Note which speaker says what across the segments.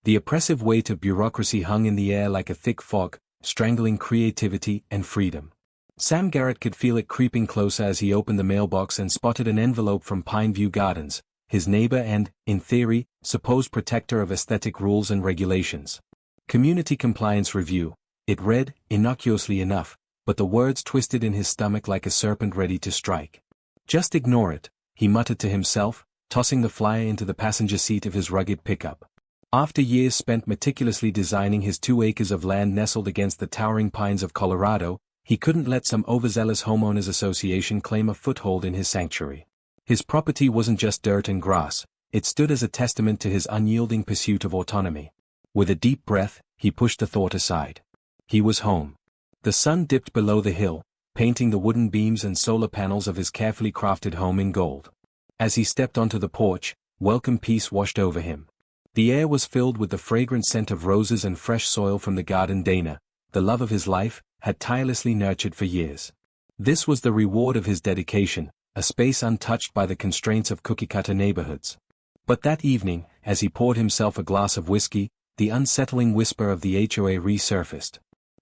Speaker 1: The oppressive weight of bureaucracy hung in the air like a thick fog, strangling creativity and freedom. Sam Garrett could feel it creeping closer as he opened the mailbox and spotted an envelope from Pineview Gardens, his neighbor and, in theory, supposed protector of aesthetic rules and regulations. Community Compliance Review, it read, innocuously enough, but the words twisted in his stomach like a serpent ready to strike. Just ignore it, he muttered to himself, tossing the flyer into the passenger seat of his rugged pickup. After years spent meticulously designing his 2 acres of land nestled against the towering pines of Colorado, he couldn't let some overzealous homeowners association claim a foothold in his sanctuary. His property wasn't just dirt and grass, it stood as a testament to his unyielding pursuit of autonomy. With a deep breath, he pushed the thought aside. He was home. The sun dipped below the hill, painting the wooden beams and solar panels of his carefully crafted home in gold. As he stepped onto the porch, welcome peace washed over him. The air was filled with the fragrant scent of roses and fresh soil from the garden Dana, the love of his life, had tirelessly nurtured for years. This was the reward of his dedication, a space untouched by the constraints of cookie-cutter neighborhoods. But that evening, as he poured himself a glass of whiskey, the unsettling whisper of the HOA resurfaced.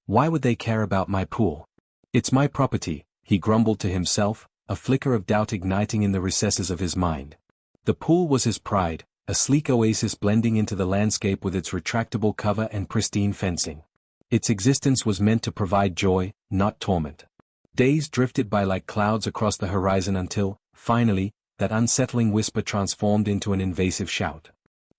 Speaker 1: Why would they care about my pool? It's my property, he grumbled to himself, a flicker of doubt igniting in the recesses of his mind. The pool was his pride, a sleek oasis blending into the landscape with its retractable cover and pristine fencing. Its existence was meant to provide joy, not torment. Days drifted by like clouds across the horizon until, finally, that unsettling whisper transformed into an invasive shout.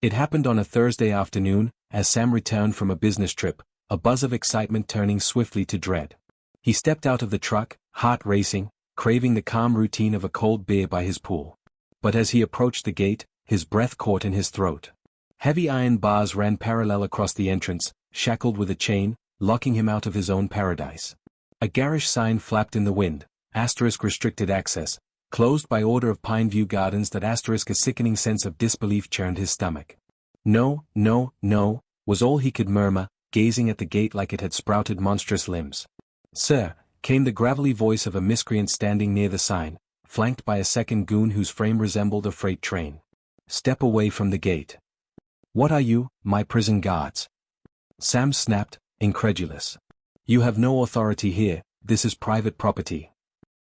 Speaker 1: It happened on a Thursday afternoon, as Sam returned from a business trip, a buzz of excitement turning swiftly to dread. He stepped out of the truck, heart racing, craving the calm routine of a cold beer by his pool. But as he approached the gate, his breath caught in his throat. Heavy iron bars ran parallel across the entrance, shackled with a chain, locking him out of his own paradise. A garish sign flapped in the wind, *restricted access, closed by order of Pineview Gardens. That *, a sickening sense of disbelief churned his stomach. No, no, no, was all he could murmur, gazing at the gate like it had sprouted monstrous limbs. Sir, came the gravelly voice of a miscreant standing near the sign, flanked by a second goon whose frame resembled a freight train. Step away from the gate. What are you, my prison guards? Sam snapped, incredulous. You have no authority here, this is private property.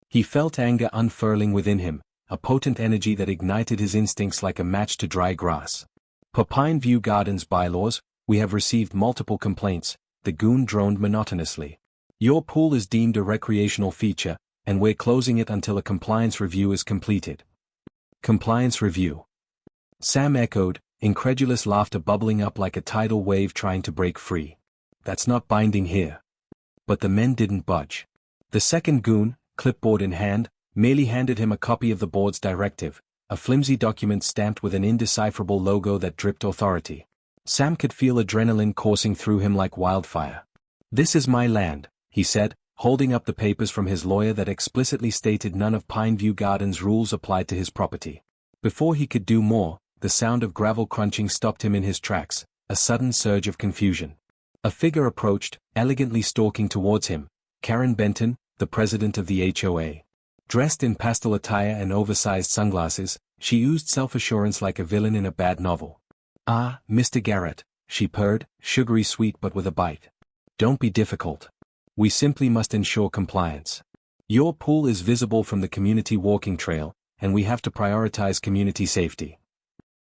Speaker 1: He felt anger unfurling within him, a potent energy that ignited his instincts like a match to dry grass. Per Pineview Gardens bylaws, we have received multiple complaints, the goon droned monotonously. Your pool is deemed a recreational feature, and we're closing it until a compliance review is completed. Compliance review. Sam echoed, incredulous laughter bubbling up like a tidal wave trying to break free. That's not binding here. But the men didn't budge. The second goon, clipboard in hand, merely handed him a copy of the board's directive, a flimsy document stamped with an indecipherable logo that dripped authority. Sam could feel adrenaline coursing through him like wildfire. This is my land, he said, holding up the papers from his lawyer that explicitly stated none of Pineview Gardens' rules applied to his property. Before he could do more, the sound of gravel crunching stopped him in his tracks, a sudden surge of confusion. A figure approached, elegantly stalking towards him, Karen Benton, the president of the HOA. Dressed in pastel attire and oversized sunglasses, she oozed self-assurance like a villain in a bad novel. Ah, Mr. Garrett, she purred, sugary sweet but with a bite. Don't be difficult. We simply must ensure compliance. Your pool is visible from the community walking trail, and we have to prioritize community safety.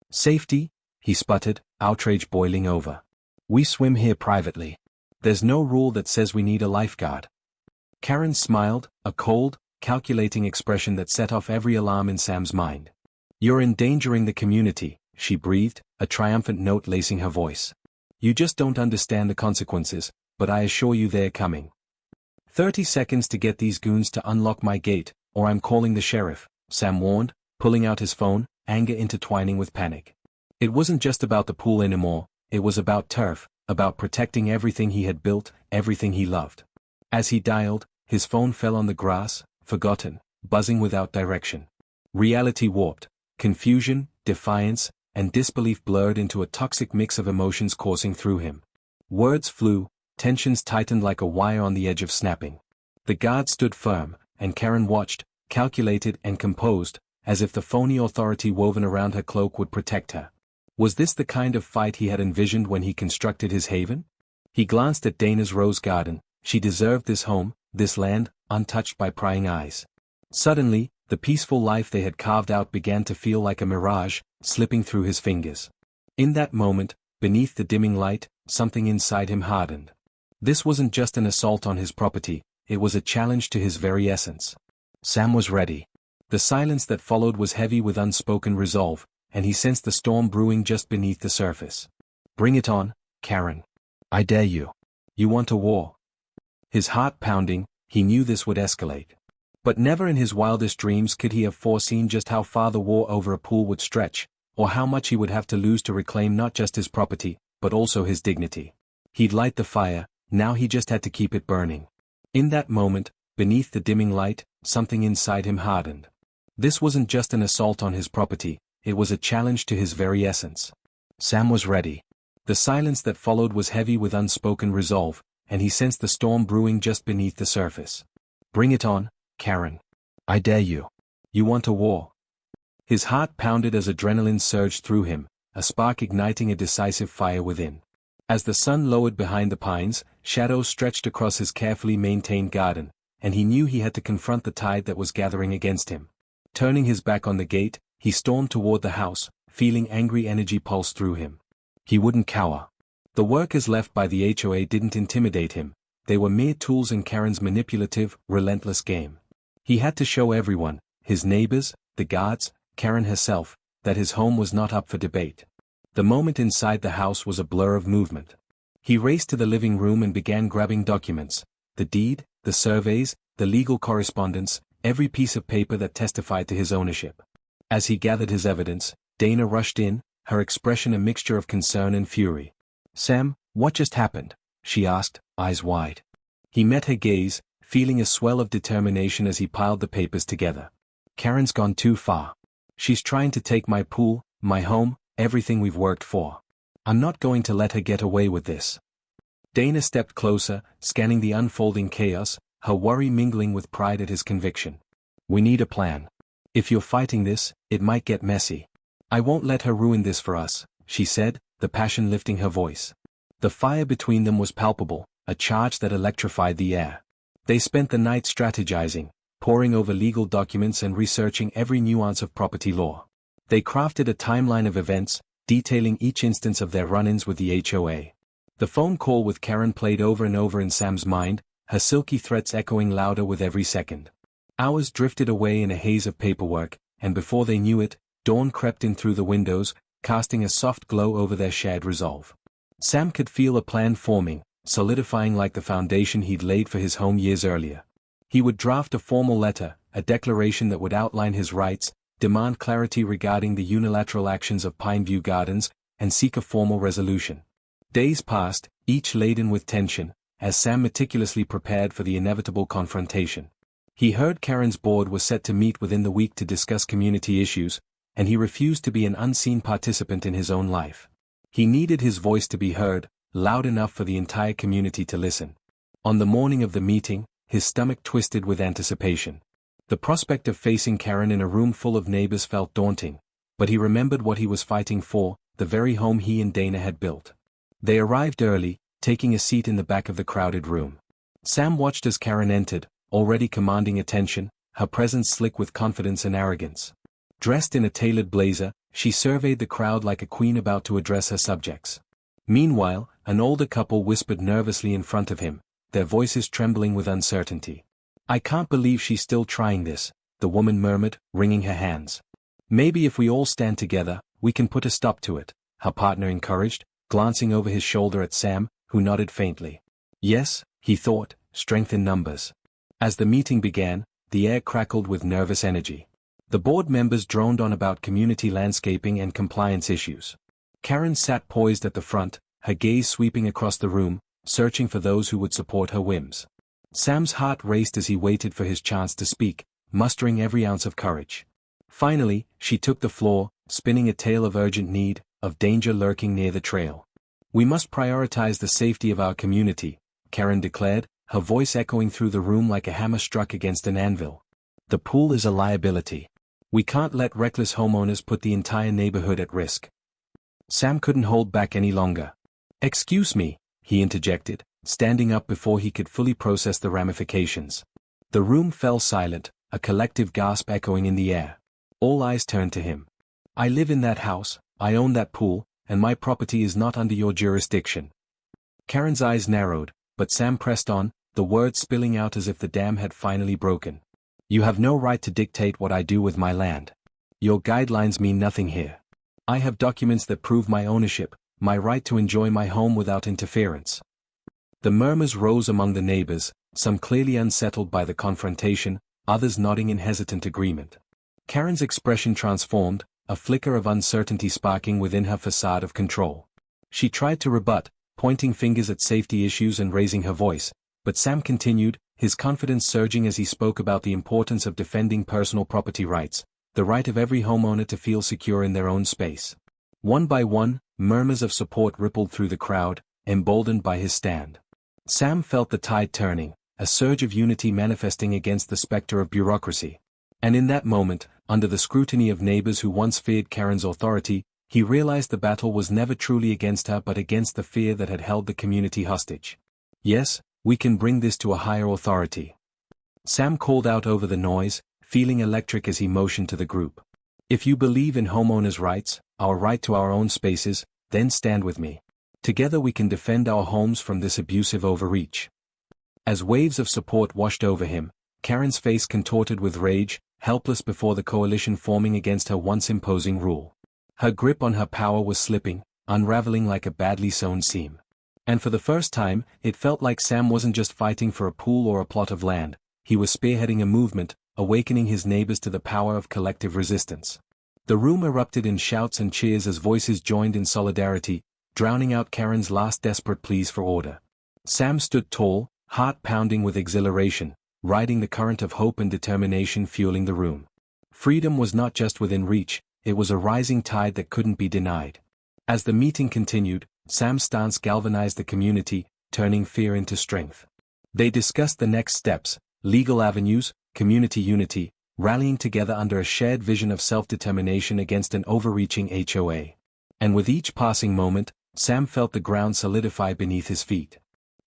Speaker 1: Safety? He sputtered, outrage boiling over. We swim here privately. There's no rule that says we need a lifeguard. Karen smiled, a cold, calculating expression that set off every alarm in Sam's mind. You're endangering the community, she breathed, a triumphant note lacing her voice. You just don't understand the consequences, but I assure you they're coming. 30 seconds to get these goons to unlock my gate, or I'm calling the sheriff, Sam warned, pulling out his phone, anger intertwining with panic. It wasn't just about the pool anymore, it was about turf, about protecting everything he had built, everything he loved. As he dialed, his phone fell on the grass, forgotten, buzzing without direction. Reality warped, confusion, defiance, and disbelief blurred into a toxic mix of emotions coursing through him. Words flew, tensions tightened like a wire on the edge of snapping. The guard stood firm, and Karen watched, calculated and composed, as if the phony authority woven around her cloak would protect her. Was this the kind of fight he had envisioned when he constructed his haven? He glanced at Dana's rose garden. She deserved this home, this land, untouched by prying eyes. Suddenly, the peaceful life they had carved out began to feel like a mirage, slipping through his fingers. In that moment, beneath the dimming light, something inside him hardened. This wasn't just an assault on his property, it was a challenge to his very essence. Sam was ready. The silence that followed was heavy with unspoken resolve, and he sensed the storm brewing just beneath the surface. Bring it on, Karen. I dare you. You want a war? His heart pounding, he knew this would escalate. But never in his wildest dreams could he have foreseen just how far the war over a pool would stretch, or how much he would have to lose to reclaim not just his property, but also his dignity. He'd light the fire, now he just had to keep it burning. In that moment, beneath the dimming light, something inside him hardened. This wasn't just an assault on his property, it was a challenge to his very essence. Sam was ready. The silence that followed was heavy with unspoken resolve, and he sensed the storm brewing just beneath the surface. Bring it on, Karen. I dare you. You want a war? His heart pounded as adrenaline surged through him, a spark igniting a decisive fire within. As the sun lowered behind the pines, shadows stretched across his carefully maintained garden, and he knew he had to confront the tide that was gathering against him. Turning his back on the gate, he stormed toward the house, feeling angry energy pulse through him. He wouldn't cower. The workers left by the HOA didn't intimidate him, they were mere tools in Karen's manipulative, relentless game. He had to show everyone, his neighbors, the guards, Karen herself, that his home was not up for debate. The moment inside the house was a blur of movement. He raced to the living room and began grabbing documents, the deed, the surveys, the legal correspondence, every piece of paper that testified to his ownership. As he gathered his evidence, Dana rushed in, her expression a mixture of concern and fury. Sam, what just happened? She asked, eyes wide. He met her gaze, feeling a swell of determination as he piled the papers together. Karen's gone too far. She's trying to take my pool, my home, everything we've worked for. I'm not going to let her get away with this. Dana stepped closer, scanning the unfolding chaos, her worry mingling with pride at his conviction. We need a plan. If you're fighting this, it might get messy. I won't let her ruin this for us, she said, the passion lifting her voice. The fire between them was palpable, a charge that electrified the air. They spent the night strategizing, poring over legal documents and researching every nuance of property law. They crafted a timeline of events, detailing each instance of their run-ins with the HOA. The phone call with Karen played over and over in Sam's mind, her silky threats echoing louder with every second. Hours drifted away in a haze of paperwork, and before they knew it, dawn crept in through the windows, casting a soft glow over their shared resolve. Sam could feel a plan forming, solidifying like the foundation he'd laid for his home years earlier. He would draft a formal letter, a declaration that would outline his rights, demand clarity regarding the unilateral actions of Pineview Gardens, and seek a formal resolution. Days passed, each laden with tension, as Sam meticulously prepared for the inevitable confrontation. He heard Karen's board was set to meet within the week to discuss community issues, and he refused to be an unseen participant in his own life. He needed his voice to be heard, loud enough for the entire community to listen. On the morning of the meeting, his stomach twisted with anticipation. The prospect of facing Karen in a room full of neighbors felt daunting, but he remembered what he was fighting for, the very home he and Dana had built. They arrived early, taking a seat in the back of the crowded room. Sam watched as Karen entered, already commanding attention, her presence slick with confidence and arrogance. Dressed in a tailored blazer, she surveyed the crowd like a queen about to address her subjects. Meanwhile, an older couple whispered nervously in front of him, their voices trembling with uncertainty. I can't believe she's still trying this, the woman murmured, wringing her hands. Maybe if we all stand together, we can put a stop to it, her partner encouraged, glancing over his shoulder at Sam, who nodded faintly. Yes, he thought, strength in numbers. As the meeting began, the air crackled with nervous energy. The board members droned on about community landscaping and compliance issues. Karen sat poised at the front, her gaze sweeping across the room, searching for those who would support her whims. Sam's heart raced as he waited for his chance to speak, mustering every ounce of courage. Finally, she took the floor, spinning a tale of urgent need, of danger lurking near the trail. We must prioritize the safety of our community, Karen declared, her voice echoing through the room like a hammer struck against an anvil. The pool is a liability. We can't let reckless homeowners put the entire neighborhood at risk. Sam couldn't hold back any longer. "Excuse me," he interjected, standing up before he could fully process the ramifications. The room fell silent, a collective gasp echoing in the air. All eyes turned to him. "I live in that house, I own that pool, and my property is not under your jurisdiction." Karen's eyes narrowed, but Sam pressed on, the words spilling out as if the dam had finally broken. "You have no right to dictate what I do with my land. Your guidelines mean nothing here. I have documents that prove my ownership, my right to enjoy my home without interference." The murmurs rose among the neighbors, some clearly unsettled by the confrontation, others nodding in hesitant agreement. Karen's expression transformed, a flicker of uncertainty sparking within her facade of control. She tried to rebut, pointing fingers at safety issues and raising her voice, but Sam continued, his confidence surging as he spoke about the importance of defending personal property rights, the right of every homeowner to feel secure in their own space. One by one, murmurs of support rippled through the crowd, emboldened by his stand. Sam felt the tide turning, a surge of unity manifesting against the specter of bureaucracy. And in that moment, under the scrutiny of neighbors who once feared Karen's authority, he realized the battle was never truly against her but against the fear that had held the community hostage. "Yes, we can bring this to a higher authority," Sam called out over the noise, feeling electric as he motioned to the group. "If you believe in homeowners' rights, our right to our own spaces, then stand with me. Together we can defend our homes from this abusive overreach." As waves of support washed over him, Karen's face contorted with rage, helpless before the coalition forming against her once imposing rule. Her grip on her power was slipping, unraveling like a badly sewn seam. And for the first time, it felt like Sam wasn't just fighting for a pool or a plot of land, he was spearheading a movement, awakening his neighbors to the power of collective resistance. The room erupted in shouts and cheers as voices joined in solidarity, drowning out Karen's last desperate pleas for order. Sam stood tall, heart pounding with exhilaration, riding the current of hope and determination fueling the room. Freedom was not just within reach, it was a rising tide that couldn't be denied. As the meeting continued, Sam's stance galvanized the community, turning fear into strength. They discussed the next steps, legal avenues, community unity, rallying together under a shared vision of self-determination against an overreaching HOA. And with each passing moment, Sam felt the ground solidify beneath his feet.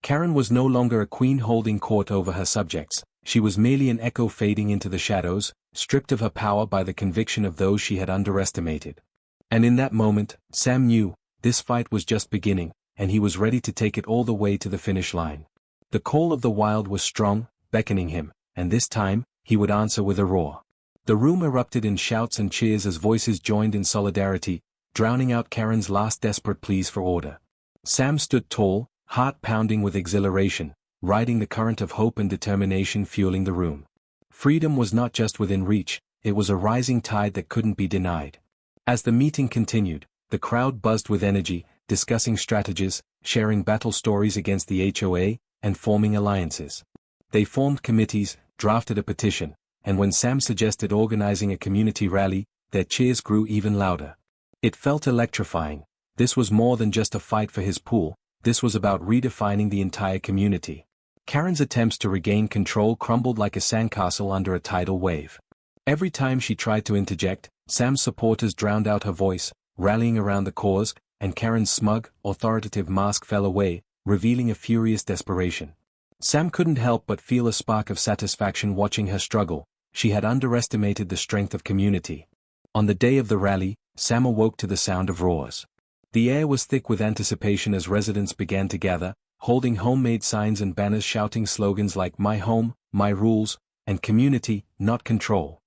Speaker 1: Karen was no longer a queen holding court over her subjects, she was merely an echo fading into the shadows, stripped of her power by the conviction of those she had underestimated. And in that moment, Sam knew, this fight was just beginning, and he was ready to take it all the way to the finish line. The call of the wild was strong, beckoning him, and this time, he would answer with a roar. The room erupted in shouts and cheers as voices joined in solidarity, drowning out Karen's last desperate pleas for order. Sam stood tall, heart pounding with exhilaration, riding the current of hope and determination fueling the room. Freedom was not just within reach, it was a rising tide that couldn't be denied. As the meeting continued, the crowd buzzed with energy, discussing strategies, sharing battle stories against the HOA, and forming alliances. They formed committees, drafted a petition, and when Sam suggested organizing a community rally, their cheers grew even louder. It felt electrifying. This was more than just a fight for his pool, this was about redefining the entire community. Karen's attempts to regain control crumbled like a sandcastle under a tidal wave. Every time she tried to interject, Sam's supporters drowned out her voice, rallying around the cause, and Karen's smug, authoritative mask fell away, revealing a furious desperation. Sam couldn't help but feel a spark of satisfaction watching her struggle. She had underestimated the strength of community. On the day of the rally, Sam awoke to the sound of roars. The air was thick with anticipation as residents began to gather, holding homemade signs and banners shouting slogans like "My home, my rules," and "Community, not control."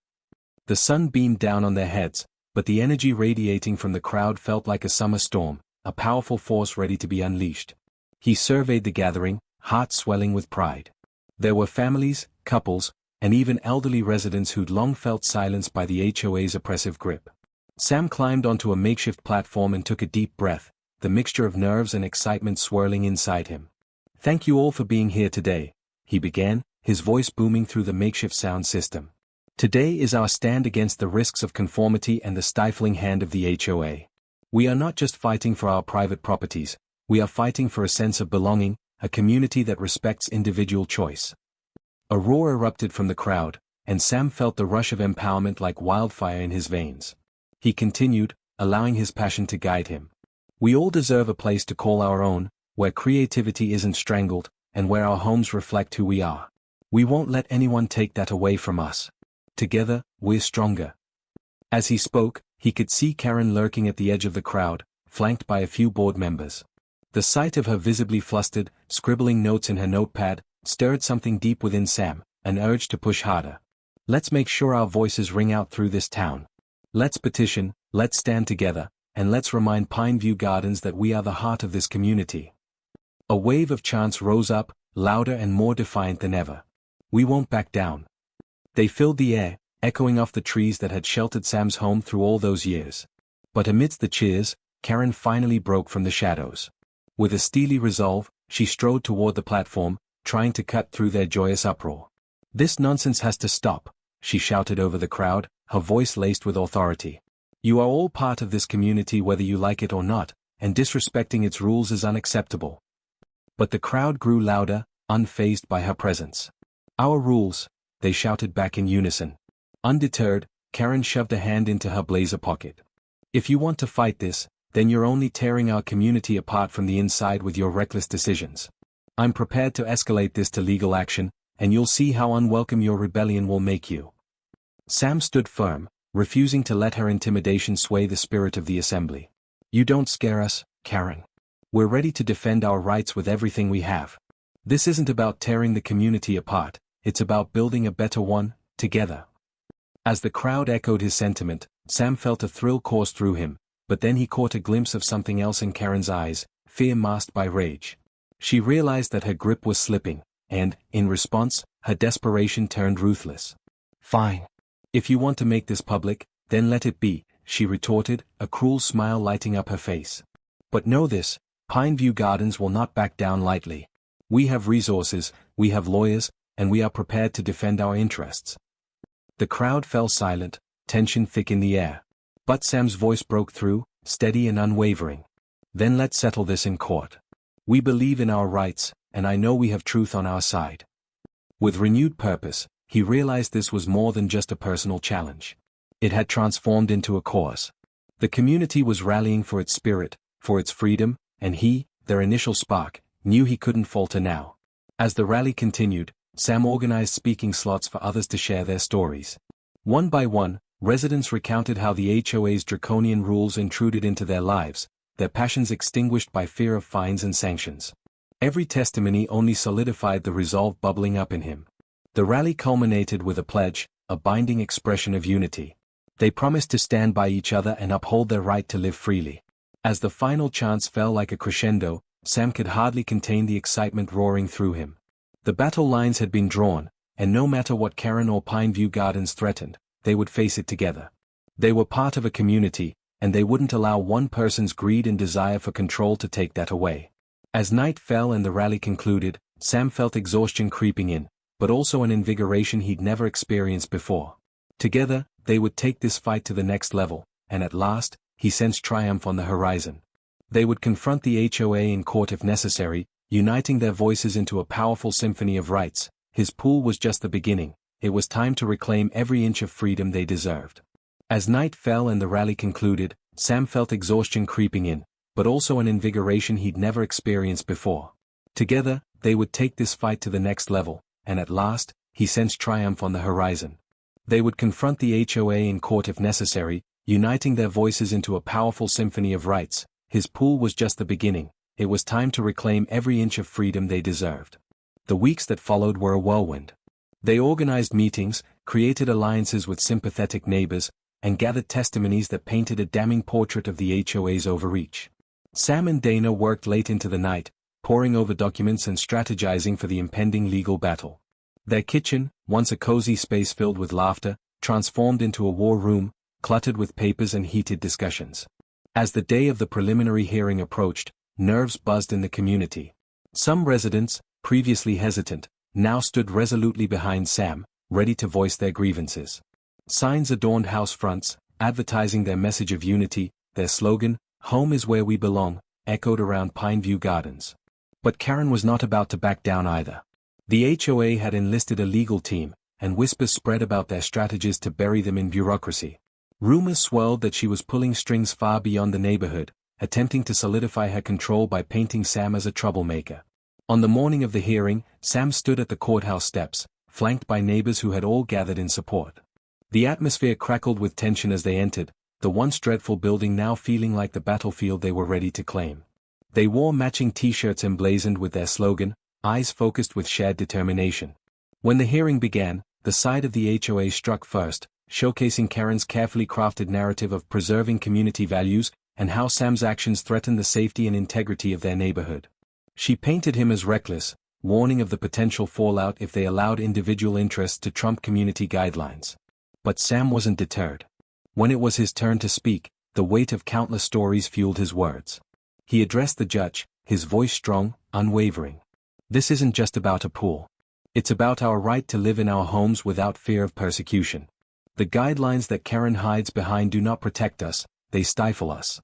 Speaker 1: The sun beamed down on their heads, but the energy radiating from the crowd felt like a summer storm, a powerful force ready to be unleashed. He surveyed the gathering, heart swelling with pride. There were families, couples, and even elderly residents who'd long felt silenced by the HOA's oppressive grip. Sam climbed onto a makeshift platform and took a deep breath, the mixture of nerves and excitement swirling inside him. "Thank you all for being here today," he began, his voice booming through the makeshift sound system. "Today is our stand against the risks of conformity and the stifling hand of the HOA. We are not just fighting for our private properties, we are fighting for a sense of belonging, a community that respects individual choice." A roar erupted from the crowd, and Sam felt the rush of empowerment like wildfire in his veins. He continued, allowing his passion to guide him. We all deserve a place to call our own, where creativity isn't strangled, and where our homes reflect who we are. We won't let anyone take that away from us. Together, we're stronger. As he spoke, he could see Karen lurking at the edge of the crowd, flanked by a few board members. The sight of her visibly flustered, scribbling notes in her notepad, stirred something deep within Sam, an urge to push harder. Let's make sure our voices ring out through this town. Let's petition, let's stand together, and let's remind Pineview Gardens that we are the heart of this community. A wave of chants rose up, louder and more defiant than ever. We won't back down. They filled the air, echoing off the trees that had sheltered Sam's home through all those years. But amidst the cheers, Karen finally broke from the shadows. With a steely resolve, she strode toward the platform, trying to cut through their joyous uproar. "This nonsense has to stop," she shouted over the crowd, her voice laced with authority. "You are all part of this community whether you like it or not, and disrespecting its rules is unacceptable." But the crowd grew louder, unfazed by her presence. "Our rules," they shouted back in unison. Undeterred, Karen shoved a hand into her blazer pocket. "If you want to fight this, then you're only tearing our community apart from the inside with your reckless decisions. I'm prepared to escalate this to legal action, and you'll see how unwelcome your rebellion will make you." Sam stood firm, refusing to let her intimidation sway the spirit of the assembly. "You don't scare us, Karen. We're ready to defend our rights with everything we have. This isn't about tearing the community apart, it's about building a better one, together." As the crowd echoed his sentiment, Sam felt a thrill course through him, but then he caught a glimpse of something else in Karen's eyes, fear masked by rage. She realized that her grip was slipping, and, in response, her desperation turned ruthless. "Fine. If you want to make this public, then let it be," she retorted, a cruel smile lighting up her face. "But know this, Pineview Gardens will not back down lightly. We have resources, we have lawyers, and we are prepared to defend our interests." The crowd fell silent, tension thick in the air. But Sam's voice broke through, steady and unwavering. "Then let's settle this in court. We believe in our rights, and I know we have truth on our side." With renewed purpose, he realized this was more than just a personal challenge. It had transformed into a cause. The community was rallying for its spirit, for its freedom, and he, their initial spark, knew he couldn't falter now. As the rally continued, Sam organized speaking slots for others to share their stories. One by one, residents recounted how the HOA's draconian rules intruded into their lives, their passions extinguished by fear of fines and sanctions. Every testimony only solidified the resolve bubbling up in him. The rally culminated with a pledge, a binding expression of unity. They promised to stand by each other and uphold their right to live freely. As the final chants fell like a crescendo, Sam could hardly contain the excitement roaring through him. The battle lines had been drawn, and no matter what Karen or Pineview Gardens threatened, they would face it together. They were part of a community, and they wouldn't allow one person's greed and desire for control to take that away. As night fell and the rally concluded, Sam felt exhaustion creeping in, but also an invigoration he'd never experienced before. Together, they would take this fight to the next level, and at last, he sensed triumph on the horizon. They would confront the HOA in court if necessary, uniting their voices into a powerful symphony of rights. His pool was just the beginning. It was time to reclaim every inch of freedom they deserved. As night fell and the rally concluded, Sam felt exhaustion creeping in, but also an invigoration he'd never experienced before. Together, they would take this fight to the next level, and at last, he sensed triumph on the horizon. They would confront the HOA in court if necessary, uniting their voices into a powerful symphony of rights. His pool was just the beginning. It was time to reclaim every inch of freedom they deserved. The weeks that followed were a whirlwind. They organized meetings, created alliances with sympathetic neighbors, and gathered testimonies that painted a damning portrait of the HOA's overreach. Sam and Dana worked late into the night, poring over documents and strategizing for the impending legal battle. Their kitchen, once a cozy space filled with laughter, transformed into a war room, cluttered with papers and heated discussions. As the day of the preliminary hearing approached, nerves buzzed in the community. Some residents, previously hesitant, now stood resolutely behind Sam, ready to voice their grievances. Signs adorned house fronts, advertising their message of unity. Their slogan, "Home is where we belong," echoed around Pineview Gardens. But Karen was not about to back down either. The HOA had enlisted a legal team, and whispers spread about their strategies to bury them in bureaucracy. Rumors swirled that she was pulling strings far beyond the neighborhood, attempting to solidify her control by painting Sam as a troublemaker. On the morning of the hearing, Sam stood at the courthouse steps, flanked by neighbors who had all gathered in support. The atmosphere crackled with tension as they entered, the once dreadful building now feeling like the battlefield they were ready to claim. They wore matching t-shirts emblazoned with their slogan, "Eyes focused with shared determination." When the hearing began, the side of the HOA struck first, showcasing Karen's carefully crafted narrative of preserving community values and how Sam's actions threatened the safety and integrity of their neighborhood. She painted him as reckless, warning of the potential fallout if they allowed individual interests to trump community guidelines. But Sam wasn't deterred. When it was his turn to speak, the weight of countless stories fueled his words. He addressed the judge, his voice strong, unwavering. "This isn't just about a pool. It's about our right to live in our homes without fear of persecution. The guidelines that Karen hides behind do not protect us, they stifle us."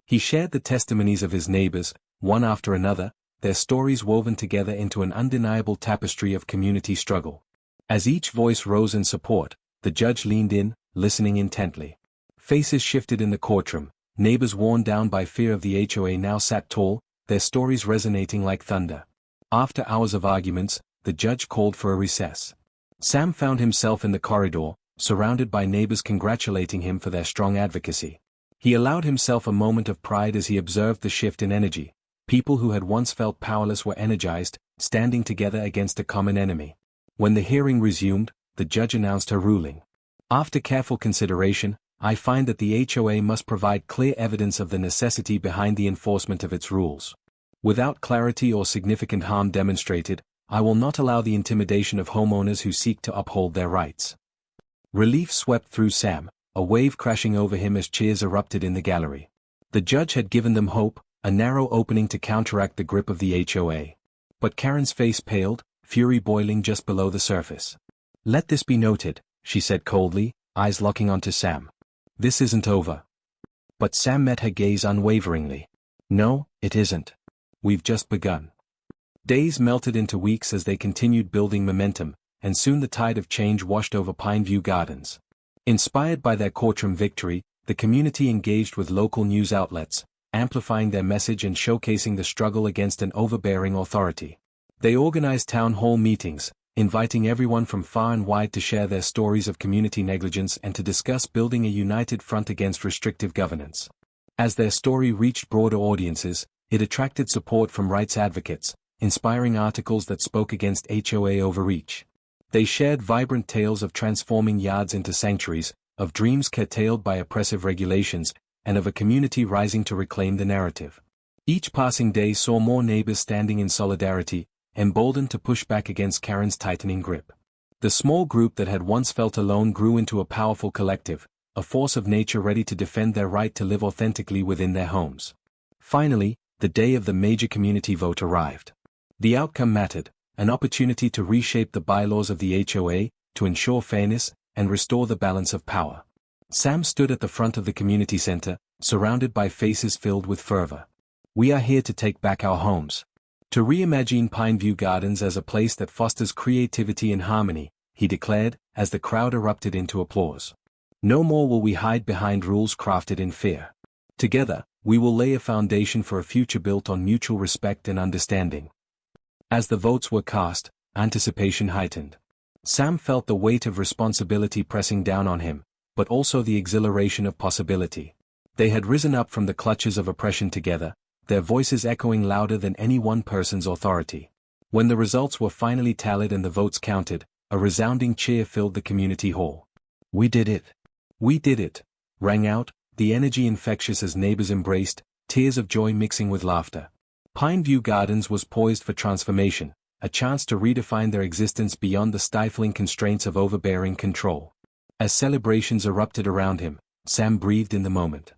Speaker 1: He shared the testimonies of his neighbors, one after another, their stories woven together into an undeniable tapestry of community struggle. As each voice rose in support, the judge leaned in, listening intently. Faces shifted in the courtroom, neighbors worn down by fear of the HOA now sat tall, their stories resonating like thunder. After hours of arguments, the judge called for a recess. Sam found himself in the corridor, surrounded by neighbors congratulating him for their strong advocacy. He allowed himself a moment of pride as he observed the shift in energy. People who had once felt powerless were energized, standing together against a common enemy. When the hearing resumed, the judge announced her ruling. "After careful consideration, I find that the HOA must provide clear evidence of the necessity behind the enforcement of its rules. Without clarity or significant harm demonstrated, I will not allow the intimidation of homeowners who seek to uphold their rights." Relief swept through Sam, a wave crashing over him as cheers erupted in the gallery. The judge had given them hope, a narrow opening to counteract the grip of the HOA. But Karen's face paled, fury boiling just below the surface. "Let this be noted," she said coldly, eyes locking onto Sam. "This isn't over." But Sam met her gaze unwaveringly. "No, it isn't. We've just begun." Days melted into weeks as they continued building momentum, and soon the tide of change washed over Pineview Gardens. Inspired by their courtroom victory, the community engaged with local news outlets, amplifying their message and showcasing the struggle against an overbearing authority. They organized town hall meetings, inviting everyone from far and wide to share their stories of community negligence and to discuss building a united front against restrictive governance. As their story reached broader audiences, it attracted support from rights advocates, inspiring articles that spoke against HOA overreach. They shared vibrant tales of transforming yards into sanctuaries, of dreams curtailed by oppressive regulations, and of a community rising to reclaim the narrative. Each passing day saw more neighbors standing in solidarity, emboldened to push back against Karen's tightening grip. The small group that had once felt alone grew into a powerful collective, a force of nature ready to defend their right to live authentically within their homes. Finally, the day of the major community vote arrived. The outcome mattered, an opportunity to reshape the bylaws of the HOA, to ensure fairness, and restore the balance of power. Sam stood at the front of the community center, surrounded by faces filled with fervor. "We are here to take back our homes. To reimagine Pineview Gardens as a place that fosters creativity and harmony," he declared, as the crowd erupted into applause. "No more will we hide behind rules crafted in fear. Together, we will lay a foundation for a future built on mutual respect and understanding." As the votes were cast, anticipation heightened. Sam felt the weight of responsibility pressing down on him, but also the exhilaration of possibility. They had risen up from the clutches of oppression together, their voices echoing louder than any one person's authority. When the results were finally tallied and the votes counted, a resounding cheer filled the community hall. "We did it! We did it!" rang out, the energy infectious as neighbors embraced, tears of joy mixing with laughter. Pineview Gardens was poised for transformation, a chance to redefine their existence beyond the stifling constraints of overbearing control. As celebrations erupted around him, Sam breathed in the moment.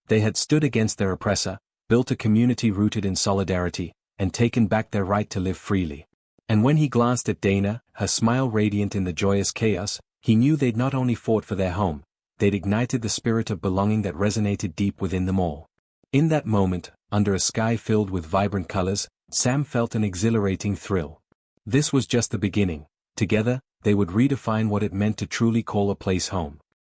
Speaker 1: They had stood against their oppressor, built a community rooted in solidarity, and taken back their right to live freely. And when he glanced at Dana, her smile radiant in the joyous chaos, he knew they'd not only fought for their home, they'd ignited the spirit of belonging that resonated deep within them all. In that moment, under a sky filled with vibrant colors, Sam felt an exhilarating thrill. This was just the beginning. Together, they would redefine what it meant to truly call a place home.